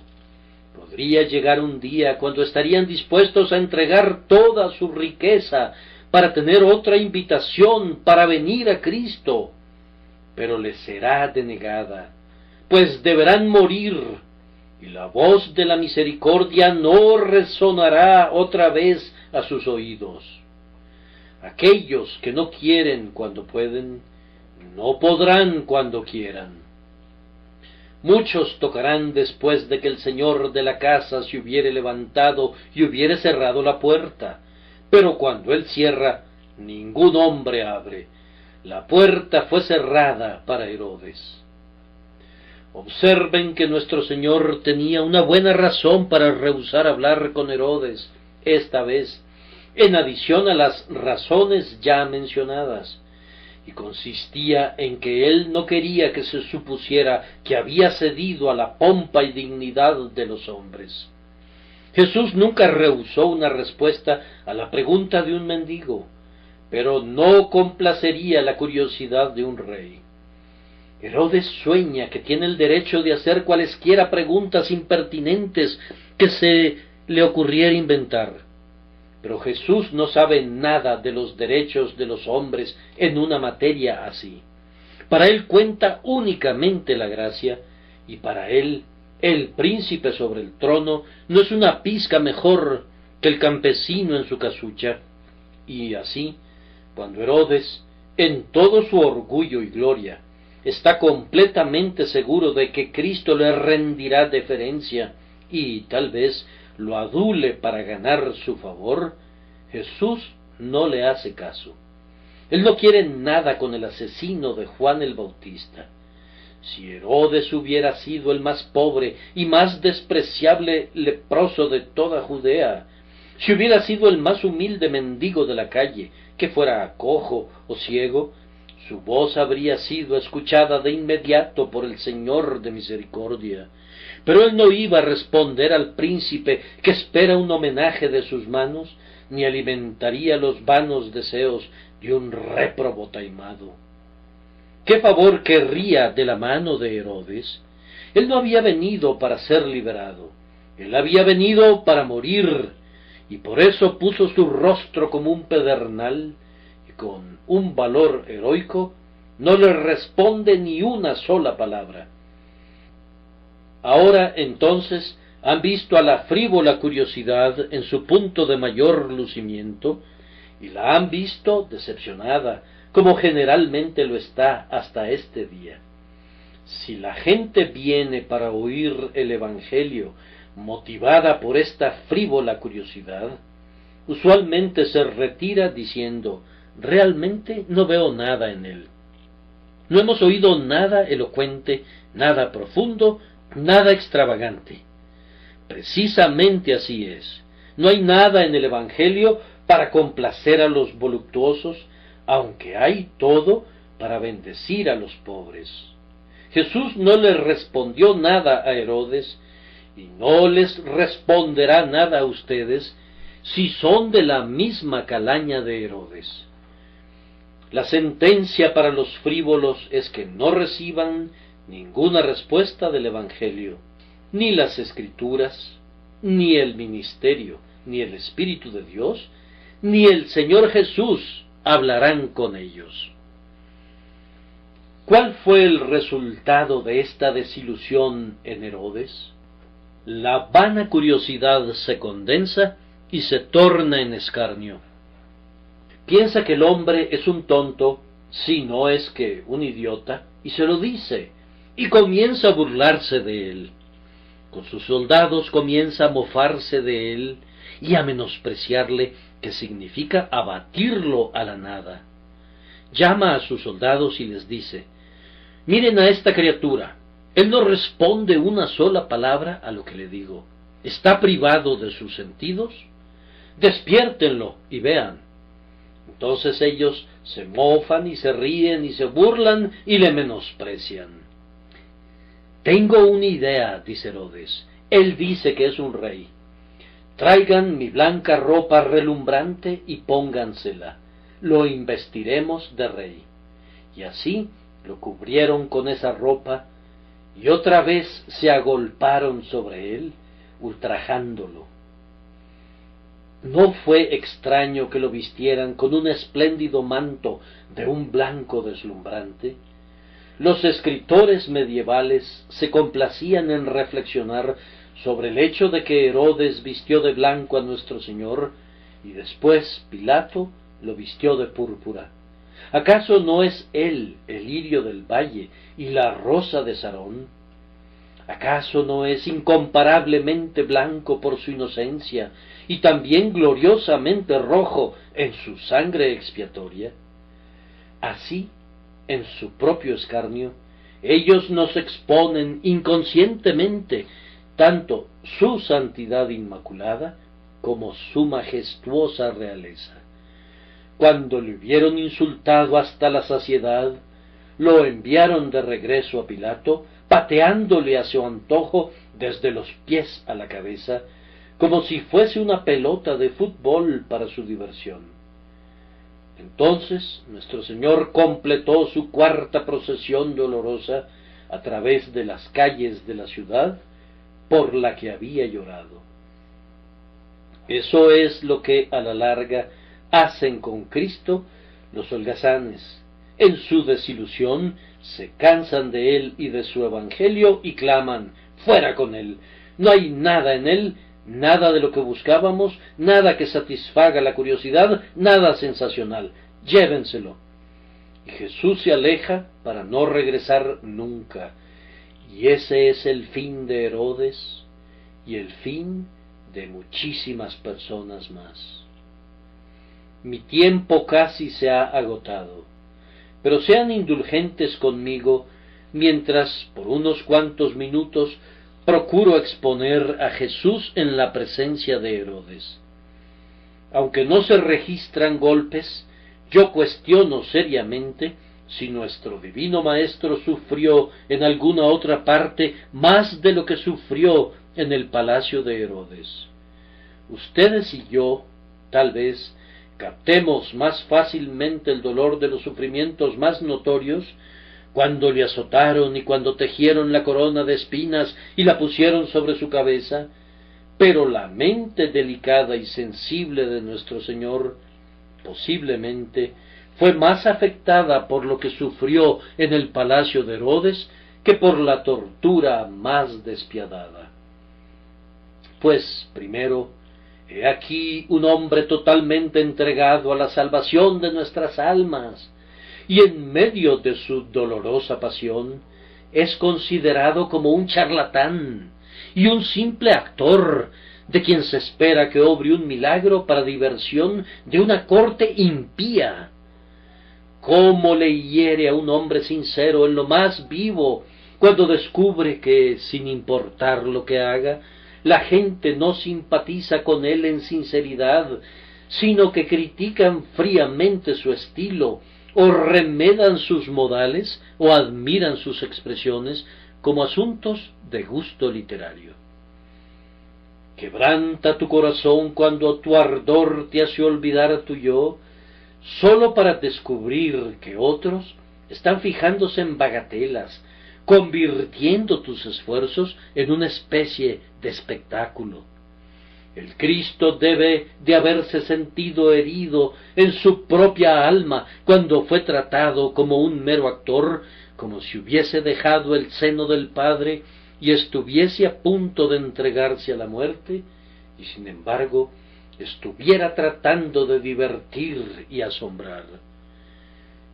Podría llegar un día cuando estarían dispuestos a entregar toda su riqueza para tener otra invitación para venir a Cristo, pero les será denegada, pues deberán morir, y la voz de la misericordia no resonará otra vez a sus oídos. Aquellos que no quieren cuando pueden, no podrán cuando quieran. Muchos tocarán después de que el señor de la casa se hubiere levantado y hubiere cerrado la puerta, pero cuando él cierra, ningún hombre abre. La puerta fue cerrada para Herodes. Observen que nuestro Señor tenía una buena razón para rehusar hablar con Herodes, esta vez, en adición a las razones ya mencionadas, y consistía en que él no quería que se supusiera que había cedido a la pompa y dignidad de los hombres. Jesús nunca rehusó una respuesta a la pregunta de un mendigo, pero no complacería la curiosidad de un rey. Herodes sueña que tiene el derecho de hacer cualesquiera preguntas impertinentes que se le ocurriera inventar. Pero Jesús no sabe nada de los derechos de los hombres en una materia así. Para él cuenta únicamente la gracia, y para él el príncipe sobre el trono no es una pizca mejor que el campesino en su casucha. Y así, cuando Herodes, en todo su orgullo y gloria, está completamente seguro de que Cristo le rendirá deferencia y tal vez lo adule para ganar su favor, Jesús no le hace caso. Él no quiere nada con el asesino de Juan el Bautista. Si Herodes hubiera sido el más pobre y más despreciable leproso de toda Judea, si hubiera sido el más humilde mendigo de la calle, que fuera cojo o ciego, su voz habría sido escuchada de inmediato por el Señor de misericordia. Pero él no iba a responder al príncipe que espera un homenaje de sus manos, ni alimentaría los vanos deseos de un réprobo taimado. ¿Qué favor querría de la mano de Herodes? Él no había venido para ser liberado, él había venido para morir, y por eso puso su rostro como un pedernal, y con un valor heroico no le responde ni una sola palabra. Ahora, entonces, han visto a la frívola curiosidad en su punto de mayor lucimiento, y la han visto decepcionada, como generalmente lo está hasta este día. Si la gente viene para oír el Evangelio motivada por esta frívola curiosidad, usualmente se retira diciendo: realmente no veo nada en él. No hemos oído nada elocuente, nada profundo, nada extravagante. Precisamente así es. No hay nada en el Evangelio para complacer a los voluptuosos, aunque hay todo para bendecir a los pobres. Jesús no le respondió nada a Herodes, y no les responderá nada a ustedes si son de la misma calaña de Herodes. La sentencia para los frívolos es que no reciban ninguna respuesta del Evangelio, ni las Escrituras, ni el ministerio, ni el Espíritu de Dios, ni el Señor Jesús hablarán con ellos. ¿Cuál fue el resultado de esta desilusión en Herodes? La vana curiosidad se condensa y se torna en escarnio. Piensa que el hombre es un tonto, si no es que un idiota, y se lo dice, y comienza a burlarse de él. Con sus soldados comienza a mofarse de él y a menospreciarle, que significa abatirlo a la nada. Llama a sus soldados y les dice: miren a esta criatura, Él no responde una sola palabra a lo que le digo. ¿Está privado de sus sentidos? Despiértenlo y vean. Entonces ellos se mofan y se ríen y se burlan y le menosprecian. Tengo una idea, dice Herodes. Él dice que es un rey. Traigan mi blanca ropa relumbrante y póngansela. Lo investiremos de rey. Y así lo cubrieron con esa ropa, y otra vez se agolparon sobre él, ultrajándolo. ¿No fue extraño que lo vistieran con un espléndido manto de un blanco deslumbrante? Los escritores medievales se complacían en reflexionar sobre el hecho de que Herodes vistió de blanco a nuestro Señor, y después Pilato lo vistió de púrpura. ¿Acaso no es él el lirio del valle y la rosa de Sarón? ¿Acaso no es incomparablemente blanco por su inocencia y también gloriosamente rojo en su sangre expiatoria? Así, en su propio escarnio, ellos nos exponen inconscientemente tanto su santidad inmaculada como su majestuosa realeza. Cuando le hubieron insultado hasta la saciedad, lo enviaron de regreso a Pilato, pateándole a su antojo desde los pies a la cabeza, como si fuese una pelota de fútbol para su diversión. Entonces nuestro Señor completó su cuarta procesión dolorosa a través de las calles de la ciudad por la que había llorado. Eso es lo que a la larga hacen con Cristo los holgazanes. En su desilusión se cansan de él y de su evangelio y claman: ¡fuera con él! No hay nada en él, nada de lo que buscábamos, nada que satisfaga la curiosidad, nada sensacional. Llévenselo. Y Jesús se aleja para no regresar nunca. Y ese es el fin de Herodes y el fin de muchísimas personas más. Mi tiempo casi se ha agotado, pero sean indulgentes conmigo mientras por unos cuantos minutos procuro exponer a Jesús en la presencia de Herodes. Aunque no se registran golpes, yo cuestiono seriamente si nuestro divino Maestro sufrió en alguna otra parte más de lo que sufrió en el palacio de Herodes. Ustedes y yo, tal vez, captemos más fácilmente el dolor de los sufrimientos más notorios cuando le azotaron y cuando tejieron la corona de espinas y la pusieron sobre su cabeza, pero la mente delicada y sensible de nuestro Señor posiblemente fue más afectada por lo que sufrió en el palacio de Herodes que por la tortura más despiadada. Pues, primero, he aquí un hombre totalmente entregado a la salvación de nuestras almas, y en medio de su dolorosa pasión es considerado como un charlatán y un simple actor de quien se espera que obre un milagro para diversión de una corte impía. ¿Cómo le hiere a un hombre sincero en lo más vivo cuando descubre que, sin importar lo que haga, la gente no simpatiza con él en sinceridad, sino que critican fríamente su estilo, o remedan sus modales, o admiran sus expresiones como asuntos de gusto literario? Quebranta tu corazón cuando tu ardor te hace olvidar tu yo, sólo para descubrir que otros están fijándose en bagatelas, convirtiendo tus esfuerzos en una especie de espectáculo. El Cristo debe de haberse sentido herido en su propia alma cuando fue tratado como un mero actor, como si hubiese dejado el seno del Padre y estuviese a punto de entregarse a la muerte, y sin embargo estuviera tratando de divertir y asombrar.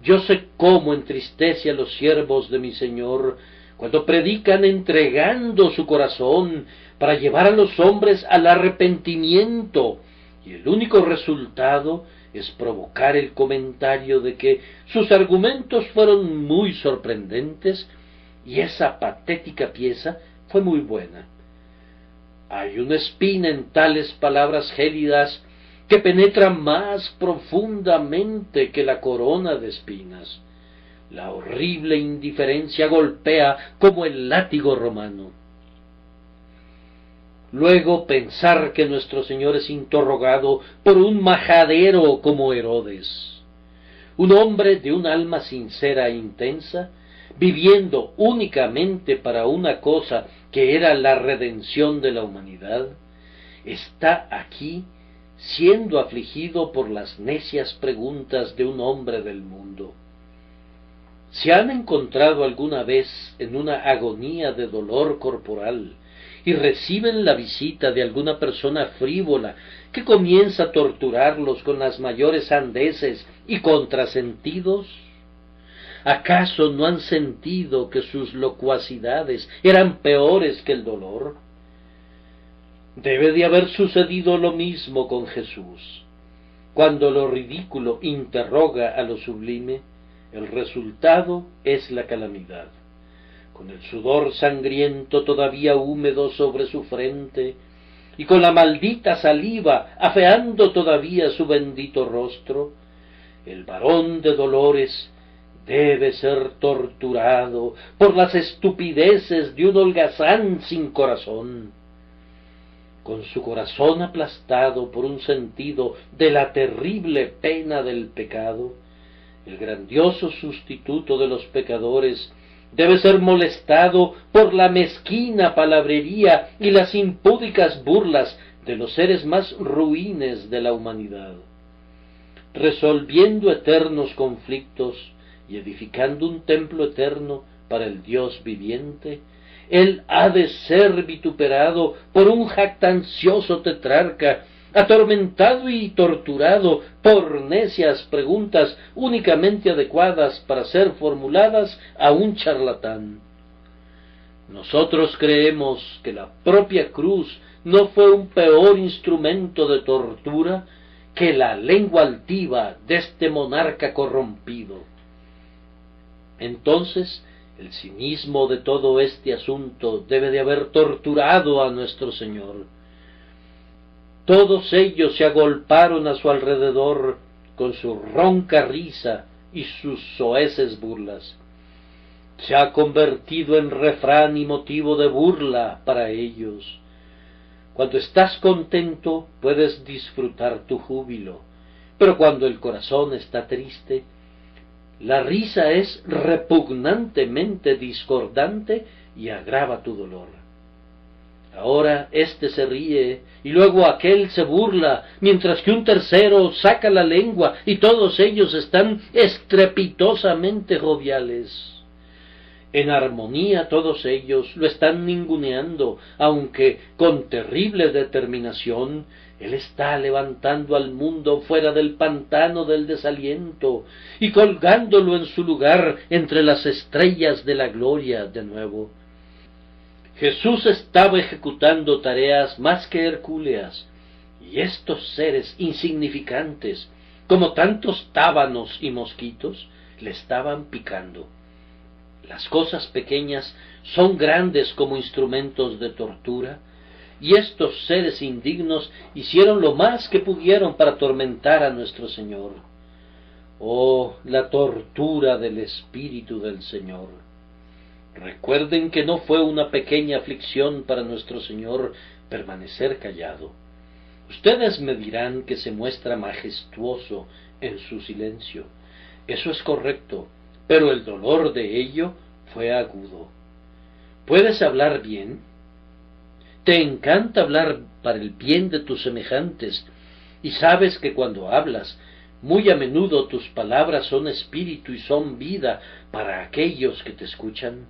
Yo sé cómo entristece a los siervos de mi Señor cuando predican entregando su corazón para llevar a los hombres al arrepentimiento, y el único resultado es provocar el comentario de que sus argumentos fueron muy sorprendentes y esa patética pieza fue muy buena. Hay una espina en tales palabras gélidas que penetra más profundamente que la corona de espinas. La horrible indiferencia golpea como el látigo romano. Luego pensar que nuestro Señor es interrogado por un majadero como Herodes, un hombre de un alma sincera e intensa, viviendo únicamente para una cosa que era la redención de la humanidad, está aquí siendo afligido por las necias preguntas de un hombre del mundo. ¿Se han encontrado alguna vez en una agonía de dolor corporal y reciben la visita de alguna persona frívola que comienza a torturarlos con las mayores sandeces y contrasentidos? ¿Acaso no han sentido que sus locuacidades eran peores que el dolor? Debe de haber sucedido lo mismo con Jesús. Cuando lo ridículo interroga a lo sublime, el resultado es la calamidad. Con el sudor sangriento todavía húmedo sobre su frente, y con la maldita saliva afeando todavía su bendito rostro, el varón de dolores debe ser torturado por las estupideces de un holgazán sin corazón. Con su corazón aplastado por un sentido de la terrible pena del pecado, el grandioso sustituto de los pecadores debe ser molestado por la mezquina palabrería y las impúdicas burlas de los seres más ruines de la humanidad. Resolviendo eternos conflictos y edificando un templo eterno para el Dios viviente, él ha de ser vituperado por un jactancioso tetrarca, atormentado y torturado por necias preguntas únicamente adecuadas para ser formuladas a un charlatán. Nosotros creemos que la propia cruz no fue un peor instrumento de tortura que la lengua altiva de este monarca corrompido. Entonces, el cinismo de todo este asunto debe de haber torturado a nuestro Señor. Todos ellos se agolparon a su alrededor con su ronca risa y sus soeces burlas. Se ha convertido en refrán y motivo de burla para ellos. Cuando estás contento puedes disfrutar tu júbilo, pero cuando el corazón está triste, la risa es repugnantemente discordante y agrava tu dolor. Ahora éste se ríe y luego aquel se burla, mientras que un tercero saca la lengua y todos ellos están estrepitosamente joviales. En armonía todos ellos lo están ninguneando, aunque con terrible determinación él está levantando al mundo fuera del pantano del desaliento y colgándolo en su lugar entre las estrellas de la gloria de nuevo. Jesús estaba ejecutando tareas más que hercúleas, y estos seres insignificantes, como tantos tábanos y mosquitos, le estaban picando. Las cosas pequeñas son grandes como instrumentos de tortura, y estos seres indignos hicieron lo más que pudieron para atormentar a nuestro Señor. Oh, la tortura del Espíritu del Señor. Recuerden que no fue una pequeña aflicción para nuestro Señor permanecer callado. Ustedes me dirán que se muestra majestuoso en su silencio. Eso es correcto, pero el dolor de ello fue agudo. ¿Puedes hablar bien? Te encanta hablar para el bien de tus semejantes, y sabes que cuando hablas, muy a menudo tus palabras son espíritu y son vida para aquellos que te escuchan.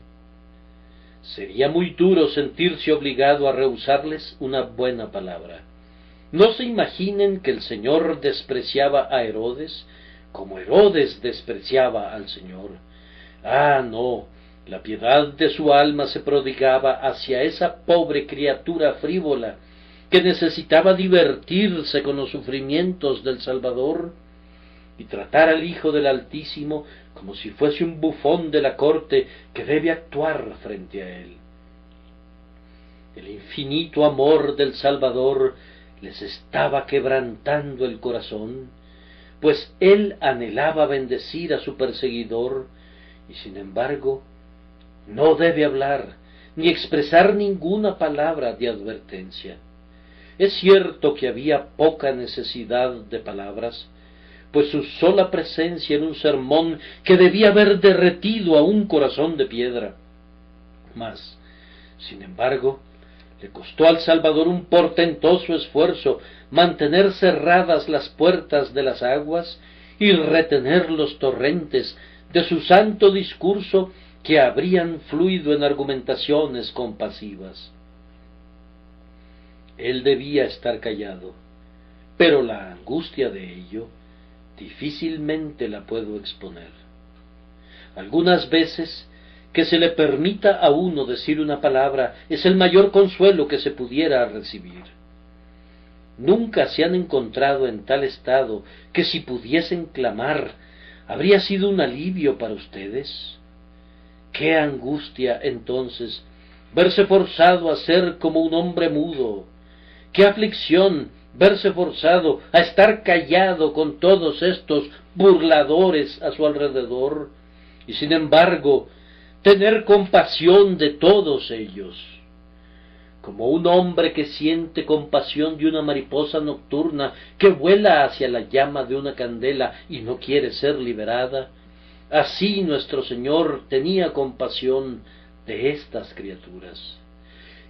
Sería muy duro sentirse obligado a rehusarles una buena palabra. No se imaginen que el Señor despreciaba a Herodes, como Herodes despreciaba al Señor. Ah, no, la piedad de su alma se prodigaba hacia esa pobre criatura frívola que necesitaba divertirse con los sufrimientos del Salvador. y tratar al Hijo del Altísimo como si fuese un bufón de la corte que debe actuar frente a él. El infinito amor del Salvador les estaba quebrantando el corazón, pues él anhelaba bendecir a su perseguidor, y sin embargo no debe hablar ni expresar ninguna palabra de advertencia. Es cierto que había poca necesidad de palabras, pues su sola presencia en un sermón que debía haber derretido a un corazón de piedra. Mas, sin embargo, le costó al Salvador un portentoso esfuerzo mantener cerradas las puertas de las aguas y retener los torrentes de su santo discurso que habrían fluido en argumentaciones compasivas. Él debía estar callado, pero la angustia de ello difícilmente la puedo exponer. Algunas veces que se le permita a uno decir una palabra es el mayor consuelo que se pudiera recibir. Nunca se han encontrado en tal estado que si pudiesen clamar, ¿habría sido un alivio para ustedes? ¡Qué angustia, entonces, verse forzado a ser como un hombre mudo! ¡Qué aflicción verse forzado a estar callado con todos estos burladores a su alrededor, y sin embargo tener compasión de todos ellos! Como un hombre que siente compasión de una mariposa nocturna que vuela hacia la llama de una candela y no quiere ser liberada, así nuestro Señor tenía compasión de estas criaturas.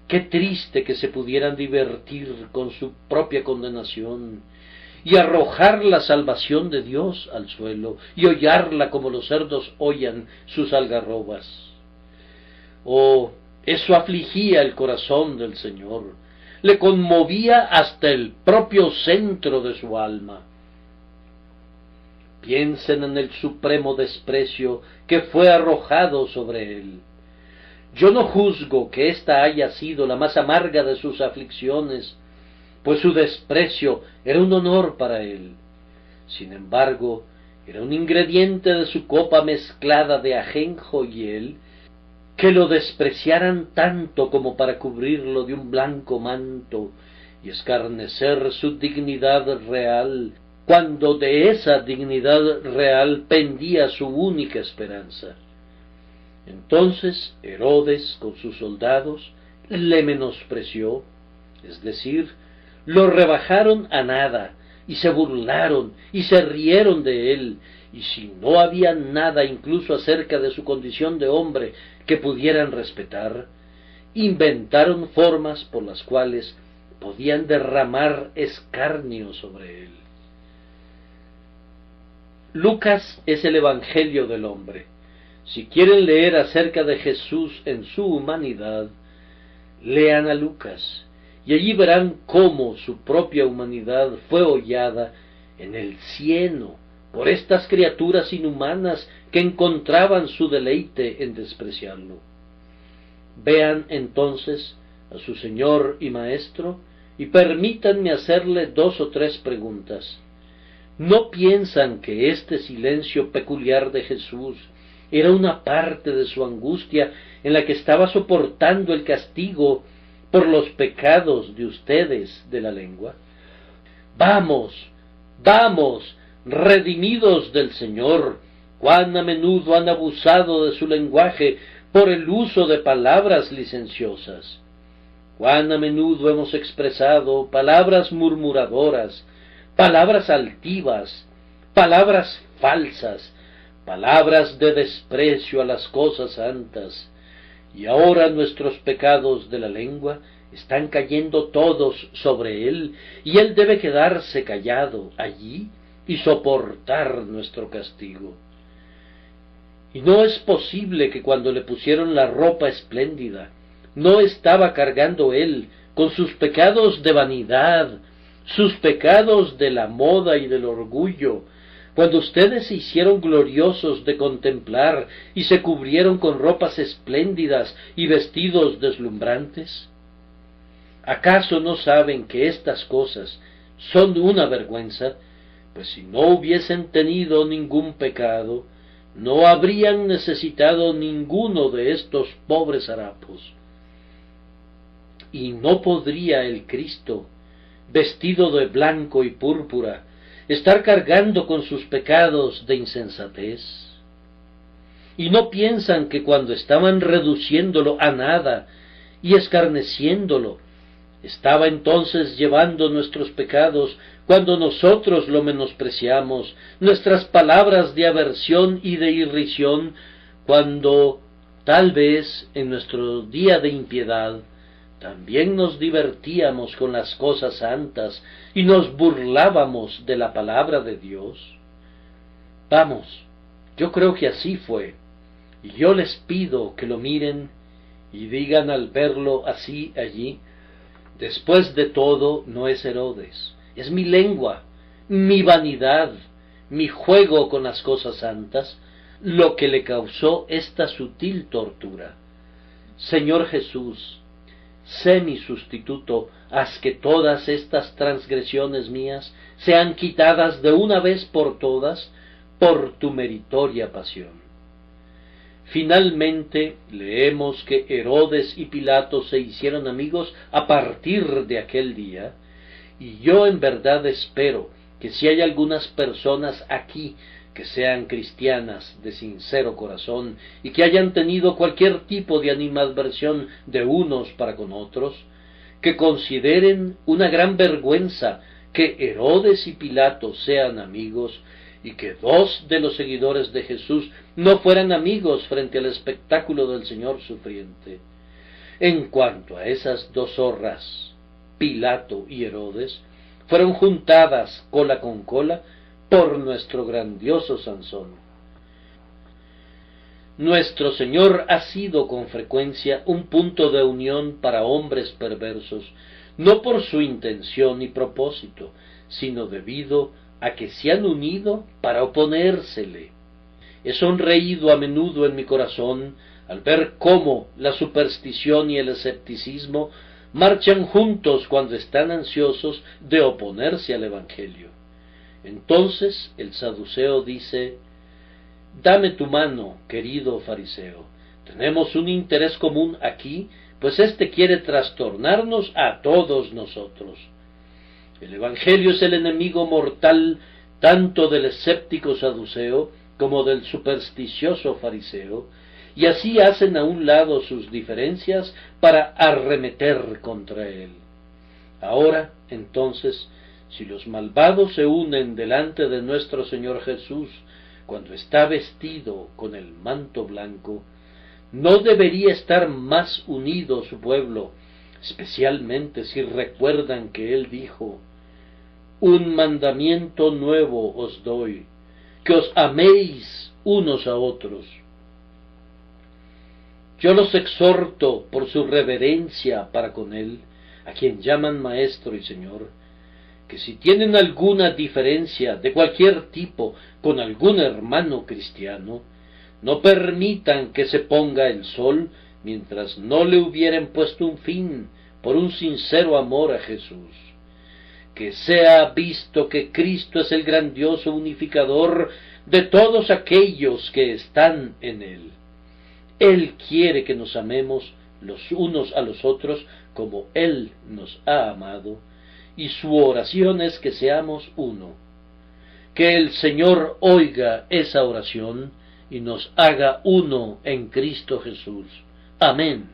Qué triste que se pudieran divertir con su propia condenación y arrojar la salvación de Dios al suelo y hollarla como los cerdos hollan sus algarrobas. Oh, eso afligía el corazón del Señor, le conmovía hasta el propio centro de su alma. Piensen en el supremo desprecio que fue arrojado sobre él. Yo no juzgo que ésta haya sido la más amarga de sus aflicciones, pues su desprecio era un honor para él. Sin embargo, era un ingrediente de su copa mezclada de ajenjo y hiel, que lo despreciaran tanto como para cubrirlo de un blanco manto y escarnecer su dignidad real, cuando de esa dignidad real pendía su única esperanza. Entonces Herodes con sus soldados le menospreció, es decir, lo rebajaron a nada, y se burlaron y se rieron de él, y si no había nada incluso acerca de su condición de hombre que pudieran respetar, inventaron formas por las cuales podían derramar escarnio sobre él. Lucas es el Evangelio del hombre. Si quieren leer acerca de Jesús en su humanidad, lean a Lucas, y allí verán cómo su propia humanidad fue hollada en el cieno por estas criaturas inhumanas que encontraban su deleite en despreciarlo. Vean entonces a su Señor y Maestro, y permítanme hacerle 2 o 3 preguntas. ¿No piensan que este silencio peculiar de Jesús era una parte de su angustia en la que estaba soportando el castigo por los pecados de ustedes de la lengua? Vamos, vamos, redimidos del Señor, cuán a menudo han abusado de su lenguaje por el uso de palabras licenciosas. Cuán a menudo hemos expresado palabras murmuradoras, palabras altivas, palabras falsas, palabras de desprecio a las cosas santas, y ahora nuestros pecados de la lengua están cayendo todos sobre él, y él debe quedarse callado allí y soportar nuestro castigo. Y no es posible que cuando le pusieron la ropa espléndida, no estaba cargando él con sus pecados de vanidad, sus pecados de la moda y del orgullo, cuando ustedes se hicieron gloriosos de contemplar y se cubrieron con ropas espléndidas y vestidos deslumbrantes. ¿Acaso no saben que estas cosas son una vergüenza, pues si no hubiesen tenido ningún pecado, no habrían necesitado ninguno de estos pobres harapos. Y no podría el Cristo, vestido de blanco y púrpura, estar cargando con sus pecados de insensatez. Y no piensan que cuando estaban reduciéndolo a nada y escarneciéndolo, estaba entonces llevando nuestros pecados cuando nosotros lo menospreciamos, nuestras palabras de aversión y de irrisión, cuando tal vez en nuestro día de impiedad también nos divertíamos con las cosas santas y nos burlábamos de la palabra de Dios. Vamos, yo creo que así fue, y yo les pido que lo miren y digan al verlo así allí: después de todo no es Herodes, es mi lengua, mi vanidad, mi juego con las cosas santas, lo que le causó esta sutil tortura. Señor Jesús, sé mi sustituto, haz que todas estas transgresiones mías sean quitadas de una vez por todas por tu meritoria pasión. Finalmente leemos que Herodes y Pilato se hicieron amigos a partir de aquel día, y yo en verdad espero que si hay algunas personas aquí que sean cristianas de sincero corazón y que hayan tenido cualquier tipo de animadversión de unos para con otros, que consideren una gran vergüenza que Herodes y Pilato sean amigos y que dos de los seguidores de Jesús no fueran amigos frente al espectáculo del Señor sufriente. En cuanto a esas dos zorras, Pilato y Herodes, fueron juntadas cola con cola por nuestro grandioso Sansón. Nuestro Señor ha sido con frecuencia un punto de unión para hombres perversos, no por su intención y propósito, sino debido a que se han unido para oponérsele. He sonreído a menudo en mi corazón al ver cómo la superstición y el escepticismo marchan juntos cuando están ansiosos de oponerse al Evangelio. Entonces el saduceo dice: dame tu mano, querido fariseo, tenemos un interés común aquí, pues éste quiere trastornarnos a todos nosotros. El Evangelio es el enemigo mortal tanto del escéptico saduceo como del supersticioso fariseo, y así hacen a un lado sus diferencias para arremeter contra él. Ahora, entonces, si los malvados se unen delante de nuestro Señor Jesús cuando está vestido con el manto blanco, ¿no debería estar más unido su pueblo, especialmente si recuerdan que Él dijo: un mandamiento nuevo os doy, que os améis unos a otros? Yo los exhorto por su reverencia para con Él, a quien llaman Maestro y Señor, que si tienen alguna diferencia de cualquier tipo con algún hermano cristiano, no permitan que se ponga el sol mientras no le hubieren puesto un fin por un sincero amor a Jesús. Que sea visto que Cristo es el grandioso unificador de todos aquellos que están en Él. Él quiere que nos amemos los unos a los otros como Él nos ha amado, y su oración es que seamos uno. Que el Señor oiga esa oración y nos haga uno en Cristo Jesús. Amén.